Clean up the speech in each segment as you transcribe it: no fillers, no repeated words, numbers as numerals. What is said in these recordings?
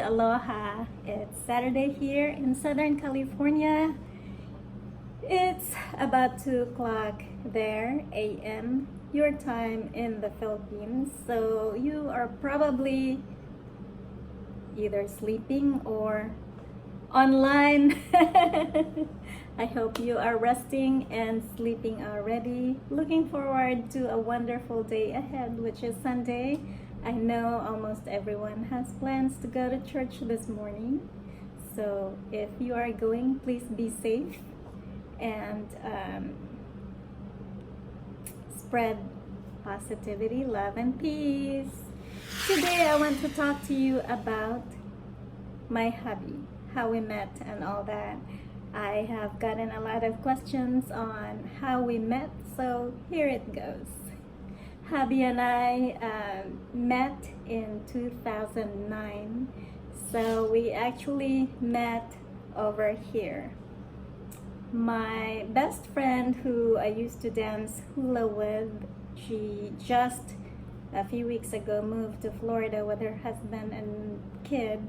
aloha. It's Saturday here in Southern California. It's about 2 o'clock there, a.m., your time in the Philippines. So you are probably either sleeping or online. I hope you are resting and sleeping already. Looking forward to a wonderful day ahead, which is Sunday. I know almost everyone has plans to go to church this morning. So if you are going, please be safe and spread positivity, love, and peace. Today I want to talk to you about my hubby, how we met and all that. I have gotten a lot of questions on how we met, so here it goes. Hubby and I met in 2009, so we actually met over here. My best friend who I used to dance hula with, she just a few weeks ago moved to Florida with her husband and kid.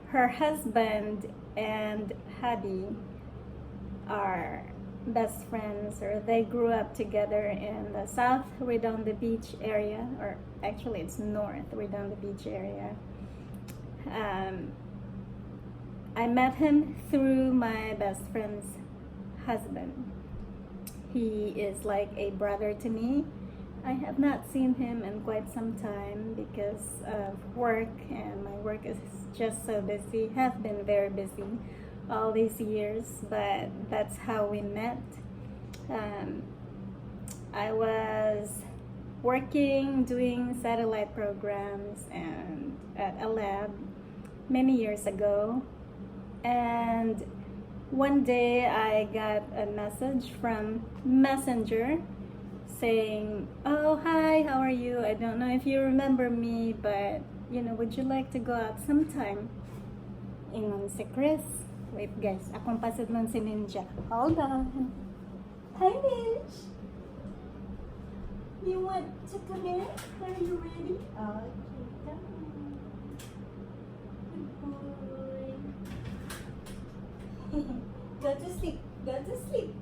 Her husband and hubby are best friends, or they grew up together in the South Redondo Beach area, or actually it's North Redondo Beach area. I met him through my best friend's husband. He is like a brother to me. I have not seen him in quite some time because of work, and my work is just so busy, have been very busy all these years, but that's how we met. I was working doing satellite programs and at a lab many years ago, and one day I got a message from Messenger saying, "Oh, hi, how are you? I don't know if you remember me, but would you like to go out sometime?" Ingon si Chris. Wait guys, akong pasid lang si Ninja. Hold on. Hi Ninja. You want to come in? Are you ready? Okay, come on. Good boy. Go to sleep. Go to sleep.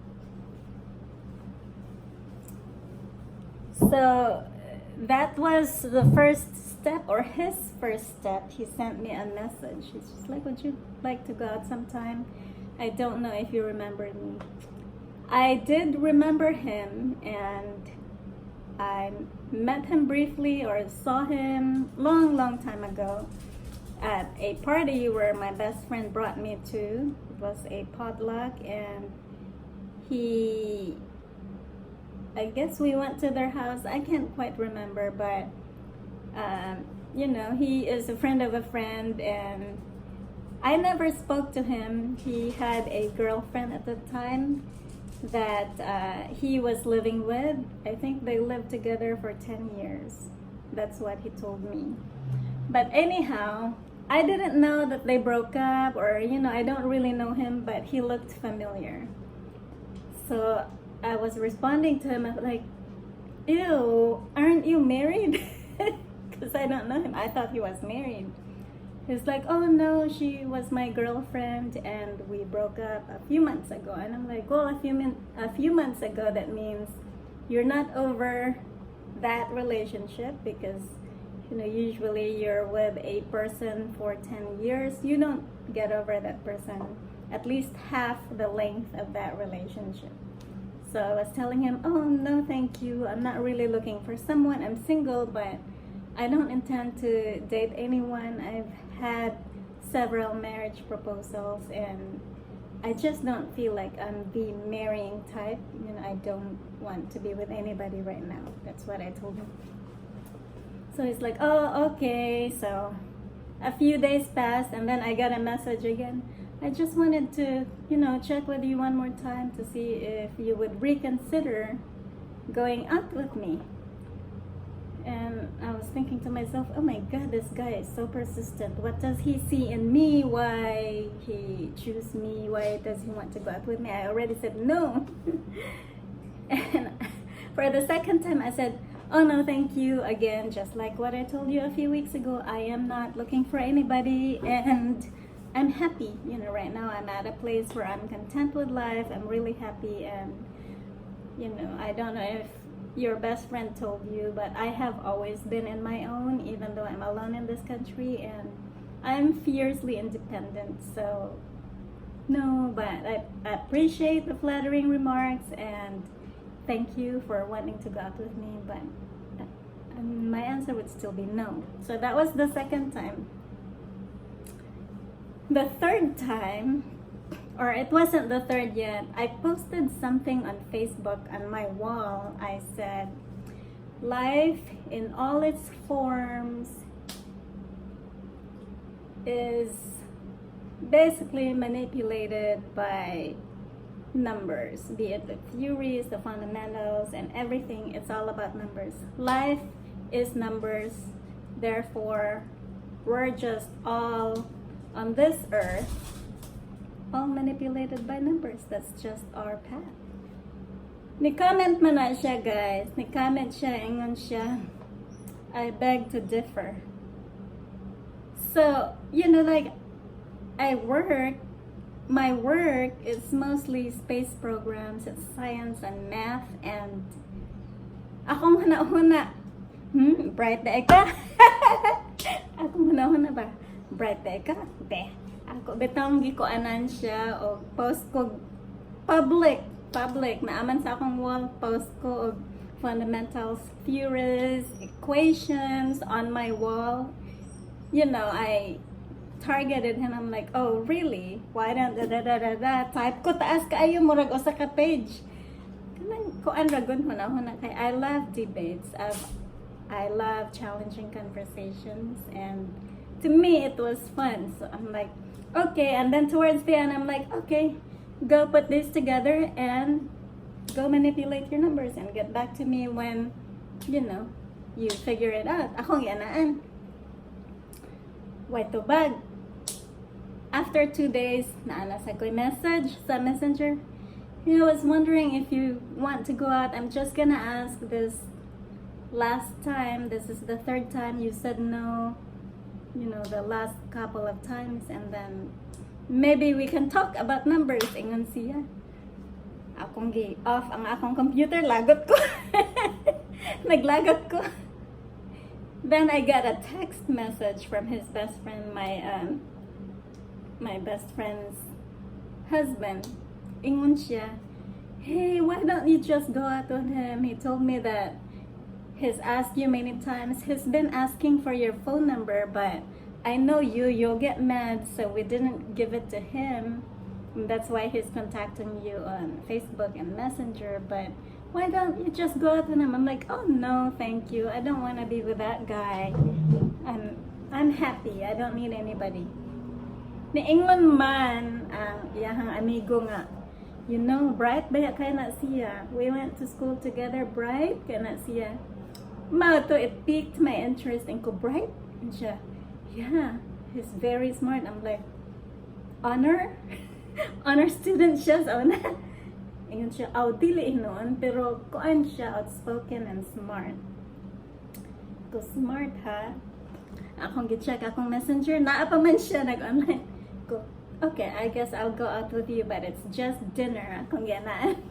So that was the first step, or his first step. He sent me a message. He's just like, "Would you like to go out sometime?" I don't know if you remember me. I did remember him, and I met him briefly, or saw him long time ago at a party where my best friend brought me to. It was a potluck, and I guess we went to their house. I can't quite remember, but he is a friend of a friend, and I never spoke to him. He had a girlfriend at the time that he was living with. I think they lived together for 10 years. That's what he told me. But anyhow, I didn't know that they broke up, or I don't really know him, but he looked familiar. So I was responding to him, I was like, "Ew, aren't you married?" Because I don't know him. I thought he was married. He's like, "Oh no, she was my girlfriend and we broke up a few months ago." And I'm like, "Well, a few months ago, that means you're not over that relationship, because usually you're with a person for 10 years. You don't get over that person at least half the length of that relationship." So I was telling him, "Oh no, thank you. I'm not really looking for someone. I'm single, but I don't intend to date anyone. I've had several marriage proposals, and I just don't feel like I'm the marrying type. I don't want to be with anybody right now." That's what I told him. So he's like, "Oh, okay." So a few days passed, and then I got a message again. "I just wanted to, check with you one more time to see if you would reconsider going out with me." And I was thinking to myself, "Oh my God, this guy is so persistent. What does he see in me? Why he choose me? Why does he want to go out with me?" I already said no. And for the second time, I said, Oh no, thank you. Again, just like what I told you a few weeks ago, I am not looking for anybody, and I'm happy. You know, right now I'm at a place where I'm content with life. I'm really happy, and you know, I don't know if your best friend told you, but I have always been in my own, even though I'm alone in this country, and I'm fiercely independent. So no, but I appreciate the flattering remarks, and thank you for wanting to go out with me, but my answer would still be no. So that was the second time. The third time, or it wasn't the third yet, I posted something on Facebook on my wall. I said, life in all its forms is basically manipulated by numbers, be it the theories, the fundamentals, and everything. It's all about numbers. Life is numbers, therefore we're just all on this earth, all manipulated by numbers. That's just our path. Ni-comment man na siya, guys. Ni-comment siya, ingon siya, I beg to differ. So, you know, like, my work is mostly space programs, it's science and math, and akong huna-huna, bright na ka? Akong huna-huna ba? Bright na ka? Be. Ako, betang gikuanan siya, o post ko, public, naaman sa akong wall, post ko, og fundamentals, theories, equations on my wall. You know, I targeted him. I'm like, oh really? Why don't type ko taas kaayo murag usa ka page. Kanang kuan ragon huna kay I love debates. I love challenging conversations, and to me it was fun. So I'm like, okay, and then towards the end I'm like, okay, go put this together and go manipulate your numbers and get back to me when, you know, you figure it out. Akong yanaan. Wait to bag. After 2 days, naana sa ko'y message sa messenger. You know, I was wondering if you want to go out. I'm just gonna ask this last time. This is the third time you said no. You know, the last couple of times, and then maybe we can talk about numbers. Ingon siya. Akong gi-off ang akong computer, lagot ko. Naglagot ko. Then I got a text message from his best friend, my best friend's husband. Ingon siya, hey, why don't you just go out with him? He told me that he's asked you many times. He's been asking for your phone number, but I know you'll get mad, so we didn't give it to him. And that's why he's contacting you on Facebook and Messenger, but why don't you just go out with him? I'm like, oh no, thank you. I don't want to be with that guy. I'm happy. I don't need anybody. Niingon man ang iyahang amigo nga, you know, Bright ba kaya na siya? We went to school together, Bright kaya na siya. Mao to, it piqued my interest in ko, Bright? And siya, yeah, he's very smart. I'm like, honor? Honor student siya, so na. Ingon siya, dili noon, pero kuan siya, outspoken and smart. Ko, smart ha? Akong gi-check akong messenger, naa pa man siya, nag-online. Ko, okay, I guess I'll go out with you, but it's just dinner. Akong ganaan.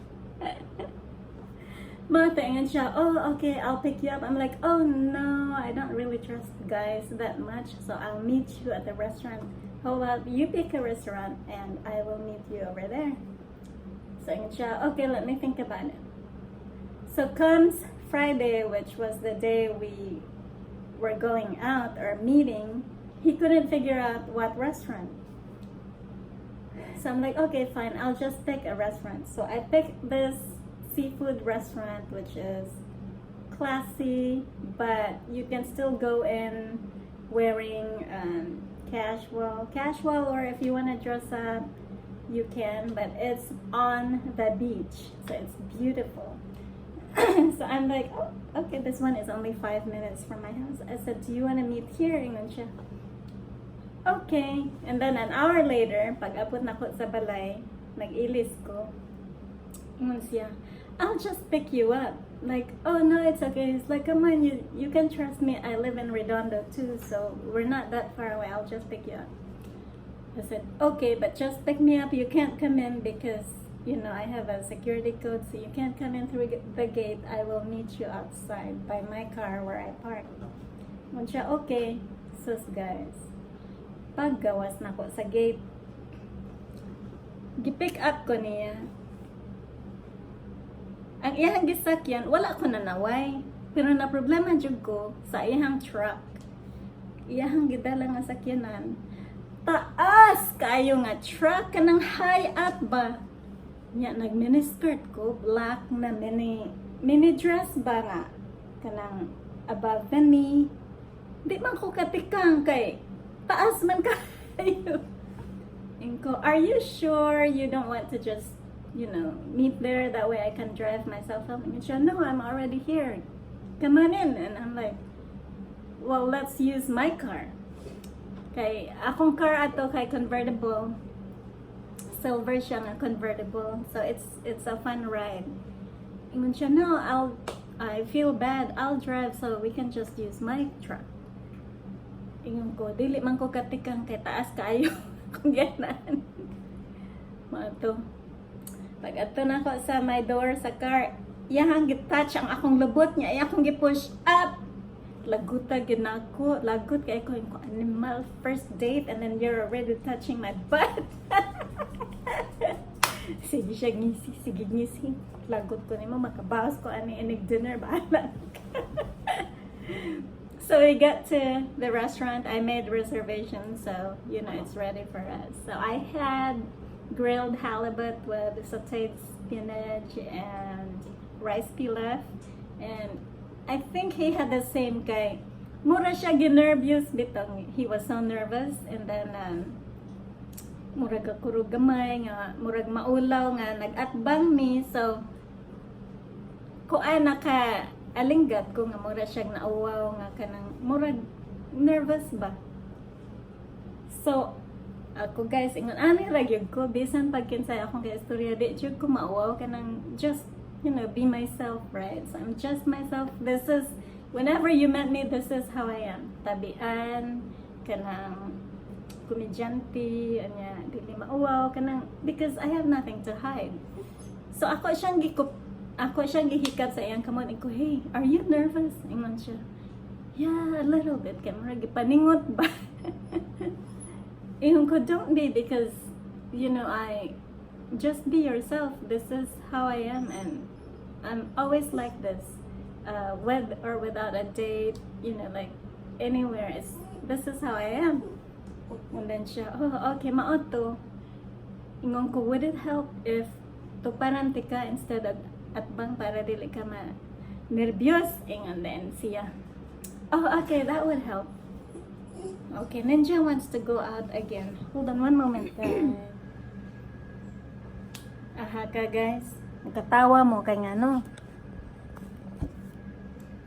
But ingon siya, oh, okay, I'll pick you up. I'm like, oh no, I don't really trust guys that much, so I'll meet you at the restaurant. How about you pick a restaurant, and I will meet you over there. So ingon siya, okay, let me think about it. So comes Friday, which was the day we were going out or meeting, he couldn't figure out what restaurant. So I'm like, okay, fine, I'll just pick a restaurant. So I picked this seafood restaurant, which is classy, but you can still go in wearing casual, or if you want to dress up, you can, but it's on the beach, so it's beautiful. So I'm like, oh, okay, this one is only 5 minutes from my house. I said, do you want to meet here? Ingon siya, okay. And then an hour later, pag abot na ko sa balay, nag-ilis ko. Ingon siya, I'll just pick you up. Like, oh no, it's okay. It's like, come on, you can trust me. I live in Redondo too, so we're not that far away. I'll just pick you up. I said, okay, but just pick me up. You can't come in because, you know, I have a security code, so you can't come in through the gate. I will meet you outside by my car where I park. Ngun siya, okay. Sus guys, paggawas na ko sa gate, gipick up ko niya. Ang iyang gisakyan, wala ko nanaway. Pero na problema jud ko sa iyang truck. Iyang gidala nga sakyanan. Taas kayo nga truck, kanang high up ba? Nya nag-mini skirt ko, black na mini dress ba nga? Kanang above the knee. Di man ko katikang kay taas man kayo. Inko, are you sure you don't want to just, you know, meet there, that way I can drive myself home? And she said, no, I'm already here. Come on in. And I'm like, well, let's use my car. Kay akong car ato kay convertible. Silver siya nga convertible. So it's a fun ride. And siya, no, I feel bad. I'll drive so we can just use my truck. Ingon ko, dili man ko katikang kay taas kayo. Kung ganan. Mato. Pag ato na ko sa my door sa car, iyang gitouch ang akong lubot niya, iyang gi-push up. Laguta ginako, lagut kay ko yung animal first date and then you're already touching my butt. Sige siya ngisi, sige ngisi. Lagut ko nimo makabawas ko ani inig dinner bahala. So we got to the restaurant. I made reservations, so you know it's ready for us. So I had grilled halibut with sauteed spinach and rice pilaf, and I think he had the same kay mura siya ginervyos bitong he was so nervous, and then murag kurog gamay nga murag maulaw nga nag-atbang mi, so kuan naka alinggat ko nga mura siya nauwaw nga kanang murag nervous ba. So ako guys, ingon ani ra gyud ko bisan pag kinsay akong kay istorya di jud ko mauwaw kanang just, you know, be myself, right? So I'm just myself. This is, whenever you met me, this is how I am. Tabian, kanang komedyante, anya, dili mauwaw, kanang, because I have nothing to hide. So ako siyang gihikap sa iyang kamot. Iko, hey, are you nervous? Ingon siya, yeah, a little bit. Kaya mura gipaningot ba? Ingon ko, don't be, because, you know, just be yourself. This is how I am, and I'm always like this, with or without a date, you know, like anywhere. This is how I am. And then siya, oh, okay, maoto. Ingon ko, would it help if tuparan tika instead of atbang para dili ka ma nervyos? Ingon then siya, oh, okay, that would help. Okay, Ninja wants to go out again. Hold on one moment, guys. Aha ka guys, nakatawa mo kay nga no,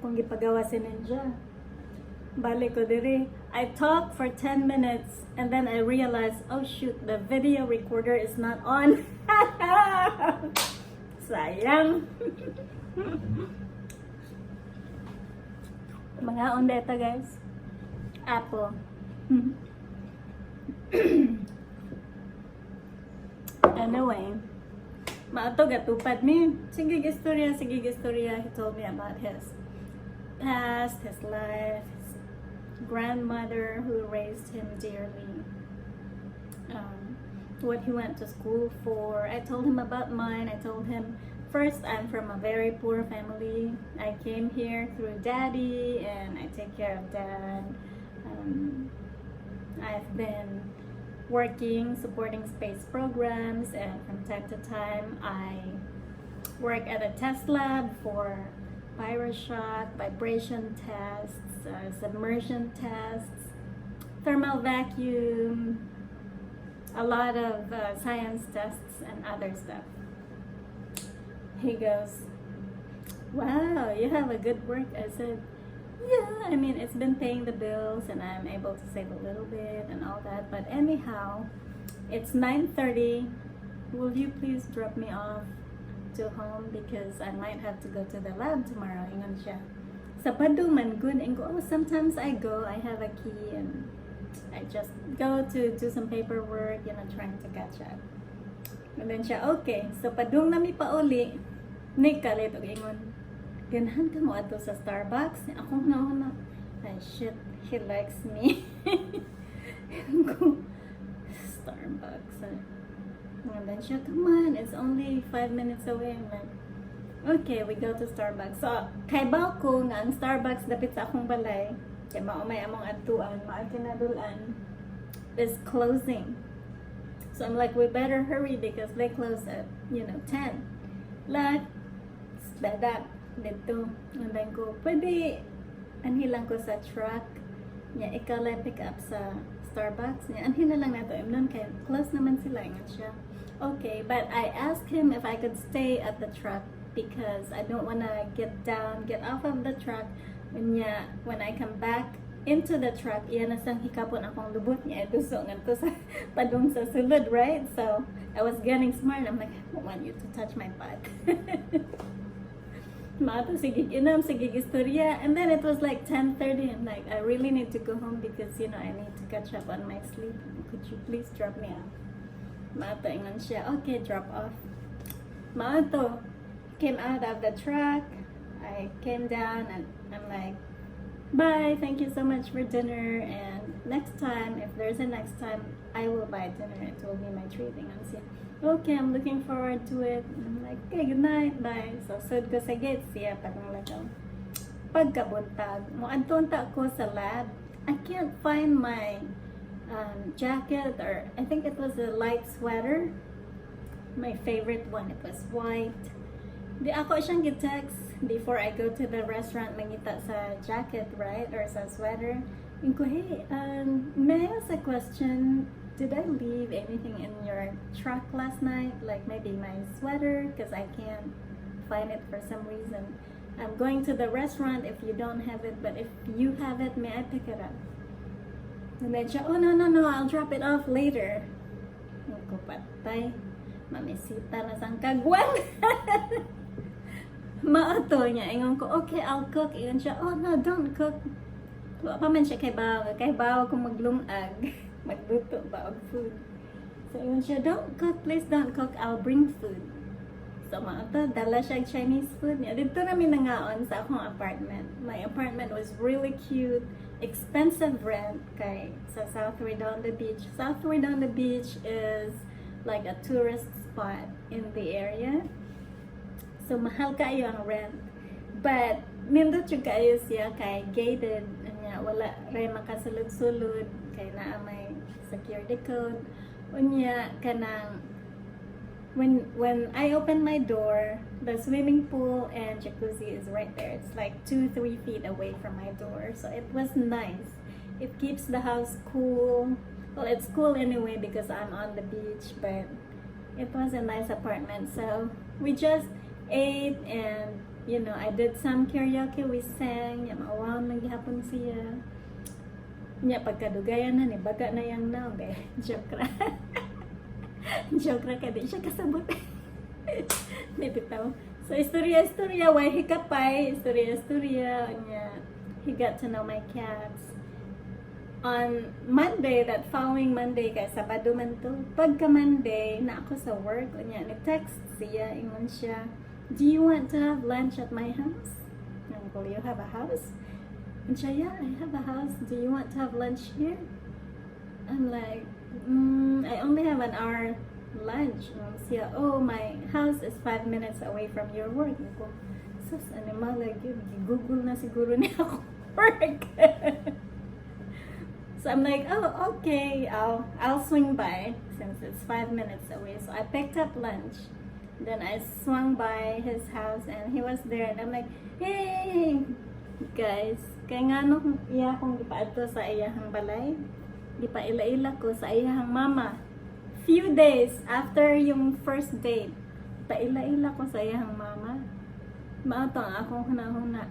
kung gipagawa si Ninja. Balik ko diri, I talk for 10 minutes and then I realize, oh shoot, the video recorder is not on. Sayang. Mga ondeta guys, apple. Anyway, maato gatupad mi. Sige istorya. He told me about his past, his life, his grandmother who raised him dearly, what he went to school for. I told him about mine. I told him, first, I'm from a very poor family. I came here through daddy and I take care of dad. I've been working, supporting space programs, and from time to time I work at a test lab for pyroshock, vibration tests, submersion tests, thermal vacuum, a lot of science tests and other stuff. He goes, wow, you have a good work. I said, yeah, I mean, it's been paying the bills and I'm able to save a little bit and all that. But anyhow, it's 9:30. Will you please drop me off to home because I might have to go to the lab tomorrow. Ingon siya. Sa paduman, good. And go, oh, sometimes I go, I have a key and I just go to do some paperwork, trying to catch up. And then siya, okay. So padung nami pa uli, nikalit og ingon. Ganahan ka mo ato sa Starbucks? Ako na, ay shit, he likes me. Starbucks. And then siya, come on, it's only 5 minutes away. I'm like, okay, we go to Starbucks. So, kay baw ko nga ang Starbucks dapit sa akong balay, kay maumay among atuan, maakinadulan, is closing. So I'm like, we better hurry because they close at, 10. Like, sped up dito. And then ko, pwede, anhilang ko sa truck, niya, ikaw lang pick up sa Starbucks. Niya, anhila lang nato, imnon kay close naman sila, ingat siya. Okay, but I asked him if I could stay at the truck because I don't wanna get off of the truck. When I come back into the truck, iyan na sang hikapon akong lubot niya. Duso nga to sa padung sa sulod, right? So, I was getting smart. I'm like, I don't want you to touch my butt. Maato, sigig inam, sigig istorya. And then it was like 10:30. I'm like, I really need to go home because, I need to catch up on my sleep. Could you please drop me off? Maato, ingon siya, okay, drop off. Maato, came out of the truck. I came down and I'm like, bye, thank you so much for dinner, and next time, if there's a next time, I will buy dinner. It will be my treat. And I'm saying, okay, I'm looking forward to it. And I'm like, okay, good night, bye. So, sud ko sa gate siya, parang lagaw. Pagkabuntag, muadtunta ko sa lab. I can't find my jacket, or I think it was a light sweater. My favorite one, it was white. Di ako siyang gi-text before I go to the restaurant, mangita sa jacket, right? Or sa sweater. And ko, hey, may I ask a question? Did I leave anything in your truck last night? Like maybe my sweater? Because I can't find it for some reason. I'm going to the restaurant if you don't have it, but if you have it, may I pick it up? And then siya, oh, no, I'll drop it off later. Ang ko, patay. Mamisita na sang kagwan. Maato niya, ingon ko, okay, I'll cook. Ingon siya, oh no, don't cook. Wa pa man siya kay bawa kung maglungag, magluto ba og food. So ingon siya, don't cook, please don't cook, I'll bring food. So maato, dala siya Chinese food niya. Dito namin nangaon sa akong apartment. My apartment was really cute, expensive rent kay sa South Redondo Beach. South Redondo Beach is like a tourist spot in the area. So, mahal kayo ang rent. But, nindot yung kayo siya kay gated. Wala rin makasulod-sulod. Kay naa may security code. Unya, kanang, when I open my door, the swimming pool and jacuzzi is right there. It's like 2-3 feet away from my door. So, it was nice. It keeps the house cool. Well, it's cool anyway because I'm on the beach, but it was a nice apartment. So, we just ate and, I did some karaoke. We sang. Maawaw naghihapon siya. Pagkadugayan na, baga na yang now. Joke ra. Joke ra ka, di siya kasabot. Di bitaw. So, istorya, why hikapay. Istorya. He got to know my cats. On Monday, that following Monday, kay Sabado man to, pagka Monday, na ako sa work, ni-text siya, ingon siya, do you want to have lunch at my house? Uncle, you have a house? And siya, yeah, I have a house. Do you want to have lunch here? I'm like, I only have an hour lunch. And siya, oh, my house is 5 minutes away from your work. Ako, sus, animal, like yun, Google na siguro niya ako work. So I'm like, oh, okay, I'll swing by since it's 5 minutes away. So I picked up lunch. Then I swung by his house and he was there. And I'm like, hey, guys, kaya nga nung iya kong gipaadto sa iyahang balay, gipaila-ila ko sa iyahang mama. Few days after yung first date, paila-ila ko sa iyahang mama. Maato ang akong hunahuna.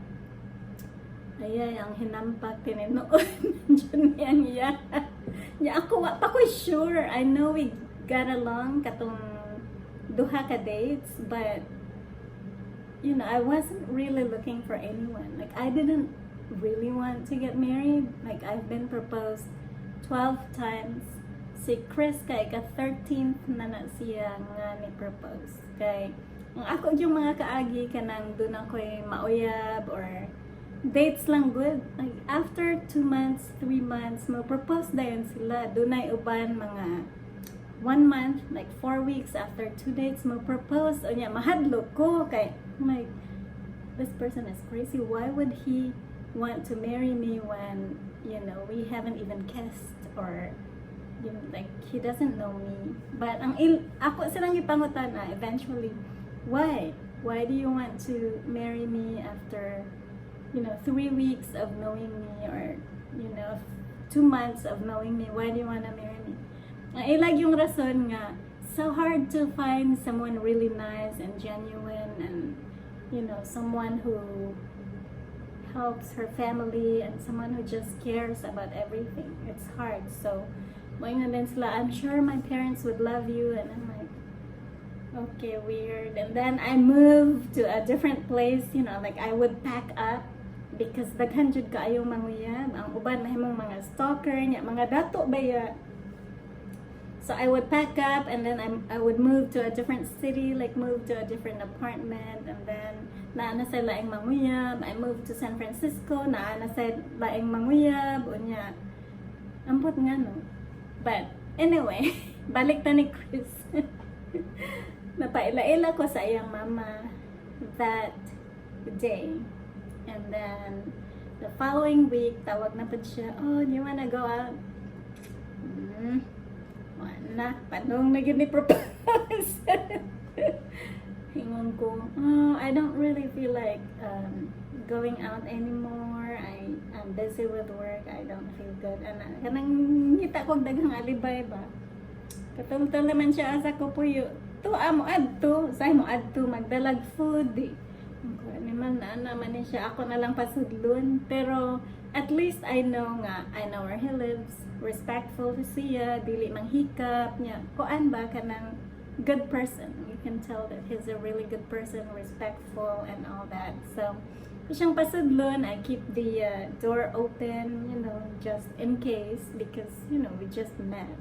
Ayay, ang hinampak, tininoon. Diyan yan iya. Ya, ako, pa ko sure. I know we got along katong duha ka dates, but you know, I wasn't really looking for anyone. Like, I didn't really want to get married. Like, I've been proposed 12 times. Si Chris kay ka-13th na siya nga ni-propose. Kay, ang ako yung mga kaagi kanang doon ako'y mauyab or dates lang good. Like, after 2 months, 3 months, mo-propose dayon sila. Doon ay uban mga 1 month, like 4 weeks after 2 dates, mo-propose. O niya, mahadlok ko. Kay, like, this person is crazy. Why would he want to marry me when, you know, we haven't even kissed or, you know, like, he doesn't know me. But, ako silang ipangutan na, eventually, why? Why do you want to marry me after, you know, 3 weeks of knowing me or, you know, 2 months of knowing me? Why do you want to marry me? Ang ilag yung rason nga, so hard to find someone really nice and genuine and, you know, someone who helps her family and someone who just cares about everything. It's hard. So, moingan din sila, I'm sure my parents would love you. And I'm like, okay, weird. And then I moved to a different place, you know, like I would pack up because daghan jud kaayo manguyab. Ang uban mahimong mga stalker niya, mga dato ba ya. So I would pack up and then I would move to a different city, like move to a different apartment, and then naana sa laing manguyab. I moved to San Francisco, naana sa laing manguyab, unya. Ambot nga no. But anyway, balik ta ni Chris. Napaila-ila ko sa iyang mama that day. And then the following week, tawag na pa siya, oh, do you wanna go out? Wala, panong na gini propose. Hingon ko, oh, I don't really feel like going out anymore. I'm busy with work. I don't feel good. Kanang ngita ko daghang alibay ba? Katultol naman siya asa ko puyo. To amo adto, say mo adto magdalag food. Ni man na naman siya, ako na lang pasudlon. Pero at least I know where he lives. Respectful to siya, dili manghikap niya. Kuan ba kanang good person. You can tell that he's a really good person, respectful and all that. So, siyang pasudlon, I keep the door open, you know, just in case because, you know, we just met.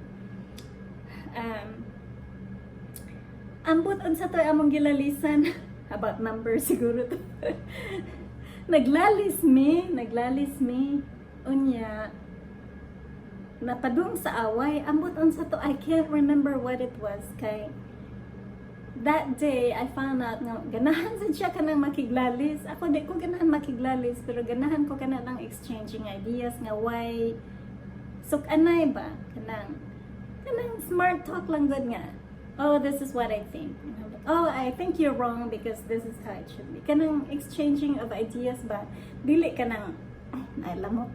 Ambot unsa to among gilalisan about numbers siguro to. naglalis me unya napadung sa away. Ambot unsa to, I can't remember what it was. Kay that day I found out nga ganahan sad siya kanang makiglalis. Ako di ko ganahan makiglalis, pero ganahan ko kana ng exchanging ideas nga why anay ba kanang smart talk lang good nga. Oh, this is what I think. Oh, I think you're wrong because this is how it should be. Kanang exchanging of ideas ba? Dili kanang ay lamok.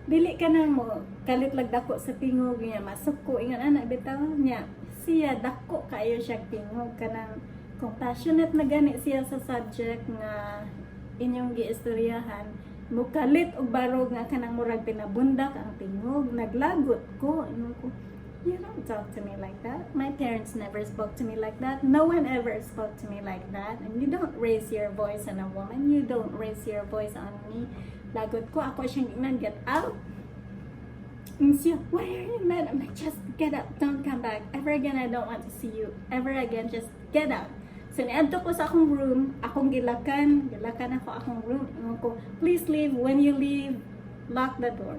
Dili kanang mo kalit lag dako sa tingog niya, masuko ingon ana bitaw niya. Siya dako kayo siya tingog kanang compassionate na gani siya sa subject nga inyong giistoryahan. Mukalit og barog nga kanang murag pinabundak ang tingog, naglagot ko. Ingon ko, you don't talk to me like that. My parents never spoke to me like that. No one ever spoke to me like that. And you don't raise your voice on a woman. You don't raise your voice on me. Lagot ko, ako siyang ingnan, get out. And siya, why are you mad? I'm like, just get out. Don't come back. Ever again, I don't want to see you. Ever again, just get out. So, niadto ko sa akong room. Akong gilakan ako akong room. Ingon ko, please leave. When you leave, lock the door.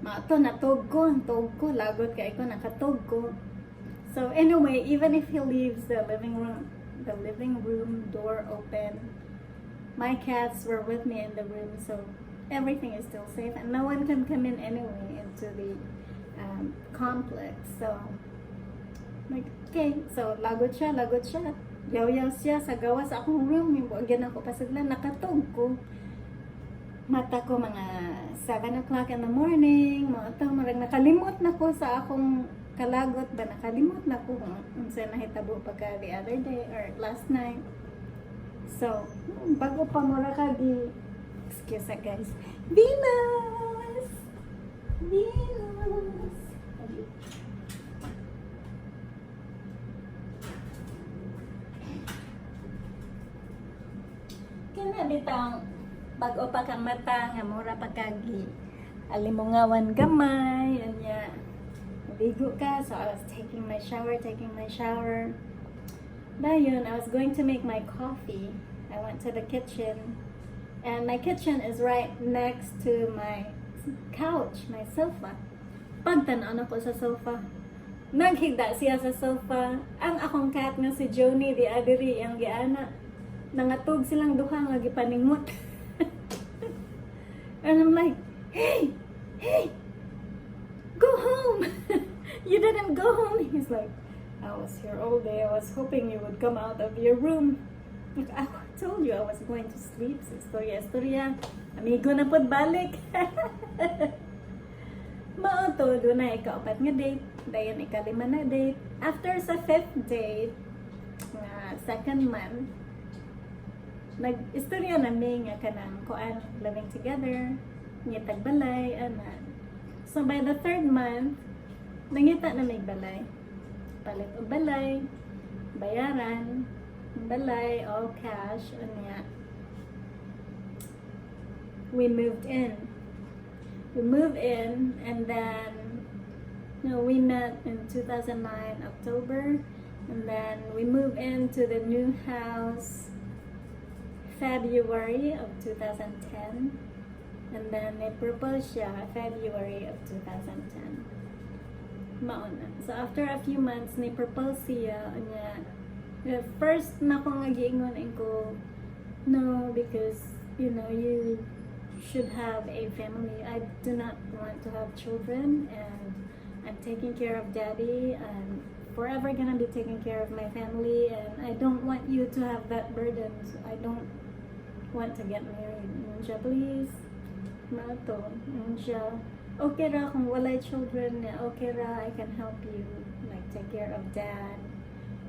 Mato natog ko, lagot kay ko nakatog ko. So anyway, even if he leaves the living room door open, my cats were with me in the room, so everything is still safe and no one can come in anyway into the complex. So like, okay, so lagot siya. Yaw siya sa gawas sa akong room. Again ako pasaglan, nakatog ko. Mata ko mga 7 o'clock in the morning, marag nakalimot na ko sa akong kalagot ba, nakalimot na ko kung unsa nahitabo pagka the other day or last night. So, bago pa mura ka excuse me guys, Venus! bitang bag-o pa kang mata nga mura pa kagi alimungawan gamay anya ligo ka. So I was taking my shower. Dayon, I was going to make my coffee. I went to the kitchen, and my kitchen is right next to my couch, my sofa. Pagtan-aw na ko sa sofa, naghigda siya sa sofa. Ang akong cat nga si Joni di adiri ang giana, nangatog silang duha nga gipaningmot. And I'm like, hey, go home. You didn't go home. He's like, I was here all day. I was hoping you would come out of your room. Like, I told you I was going to sleep. So, istorya. Amigo na pod balik. Mao to, doon na ika-4 nga date. Dayon ika-5 na date. After sa 5th date, second month, nag-istorya namin nga kanang kuan living together, ngitag balay, ana. So by the 3rd month, nangita na may balay. Palit o balay, bayaran, balay, all cash, unya. We moved in, and then we met in 2009 October, and then we moved into the new house February of 2010, and then I proposed siya February of 2010. Mauna. So after a few months, ni propose siya niya. The first na ko nga giingon ko, no, because you should have a family. I do not want to have children, and I'm taking care of daddy. I'm forever gonna be taking care of my family, and I don't want you to have that burden. So I don't want to get married. Siya, please, mato. Siya, okay ra kung walay children, okay ra, I can help you, like take care of dad,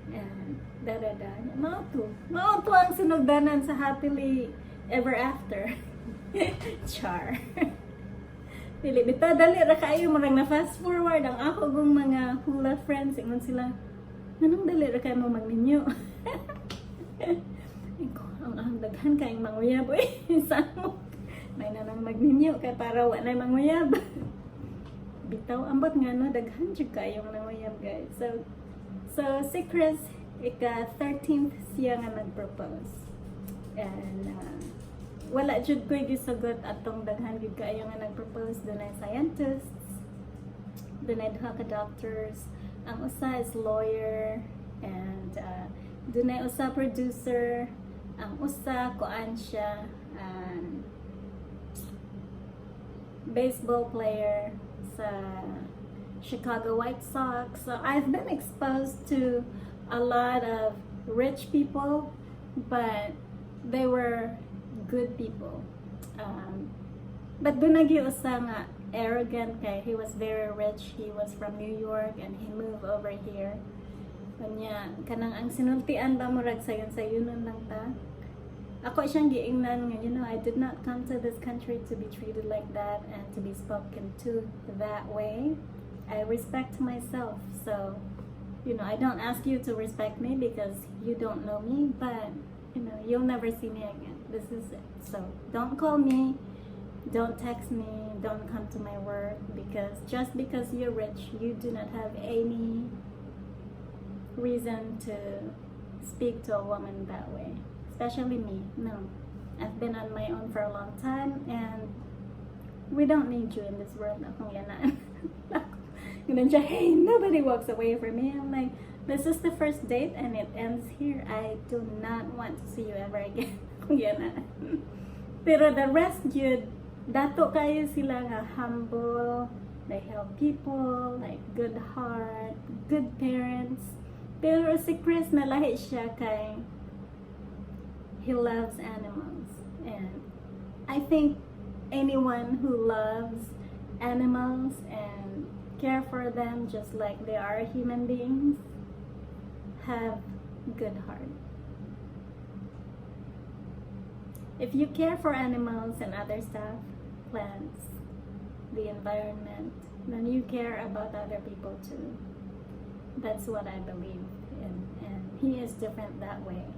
and da-da-da. Mauto ang sinugdanan sa happily ever after. Char. Dili, bita, dali ra kayo, marang na fast forward, ang ako kong mga hula friends, ingon sila, anong dali ra kayo mo magninyo? Ang daghan kayong manguyab, saan mo? May nanang magninyo kay para wala manguyab. Bitaw ambot nga no, daghan jud kayong nanguyab, guys. So si Chris ika 13th siya nga nag-propose. And wala jud ko gisugot atong daghan gyud kayo nga nag-propose. Dunay scientists, dunay duha ka doctors, ang usa is lawyer, and dunay usa producer, ang usa kuan siya baseball player sa Chicago White Sox. So I've been exposed to a lot of rich people, but they were good people. But dunagi usa nga arrogant kay he was very rich. He was from New York and he moved over here. Kanya kanang ang sinultian ba murag sayon-sayonon lang ta. Ako siyang giingnan nga, I did not come to this country to be treated like that and to be spoken to that way. I respect myself, so I don't ask you to respect me because you don't know me, but you'll never see me again. This is it. So don't call me, don't text me, don't come to my work, because just because you're rich, you do not have any reason to speak to a woman that way. Especially me. No. I've been on my own for a long time, and we don't need you in this world. And then siya, hey, nobody walks away from me. I'm like, this is the first date and it ends here. I do not want to see you ever again. Pero the rest, yun, dato kayo sila nga humble, they help people, like good heart, good parents. Pero si Chris, nalahi siya kay he loves animals, and I think anyone who loves animals and care for them just like they are human beings have good heart. If you care for animals and other stuff, plants, the environment, then you care about other people too. That's what I believe in, and he is different that way.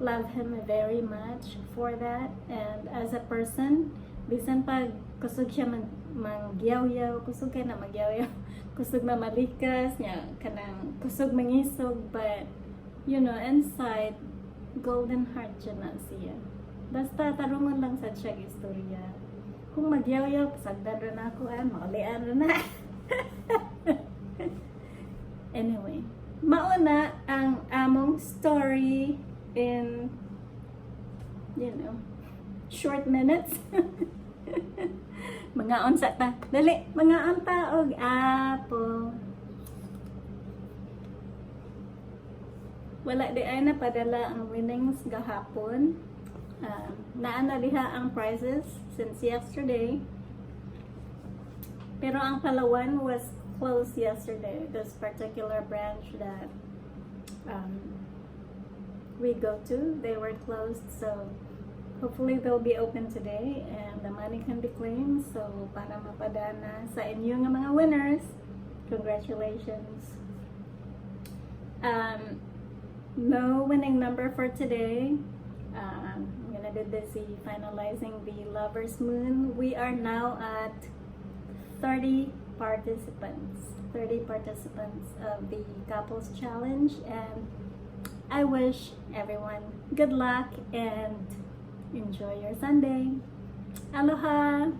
love him very much for that. And as a person, bisan pag kusog siya mangyaw-yaw, kusog ka na magyaw-yaw, kusog na malikas, niya, kanang kusog mangisog, but, you know, inside, golden heart siya na siya. Basta tarungon lang sa siya istorya. Kung magyaw-yaw, pasagdan rin ako, makalian rin na. Anyway, mauna ang among story in, you know, short minutes. Mga onsa ta. Dali, mga anta og apple. Wala di ay na padala ang winnings gahapon. Naana diha ang prizes since yesterday. Pero ang Palawan was closed yesterday. This particular branch that we go to, they were closed. So hopefully they'll be open today and the money can be claimed. So para mapadana sa inyo nga mga winners, congratulations. No winning number for today. I'm gonna be busy finalizing the Lover's Moon. We are now at 30 participants. 30 participants of the Couples Challenge, and I wish everyone good luck and enjoy your Sunday. Aloha!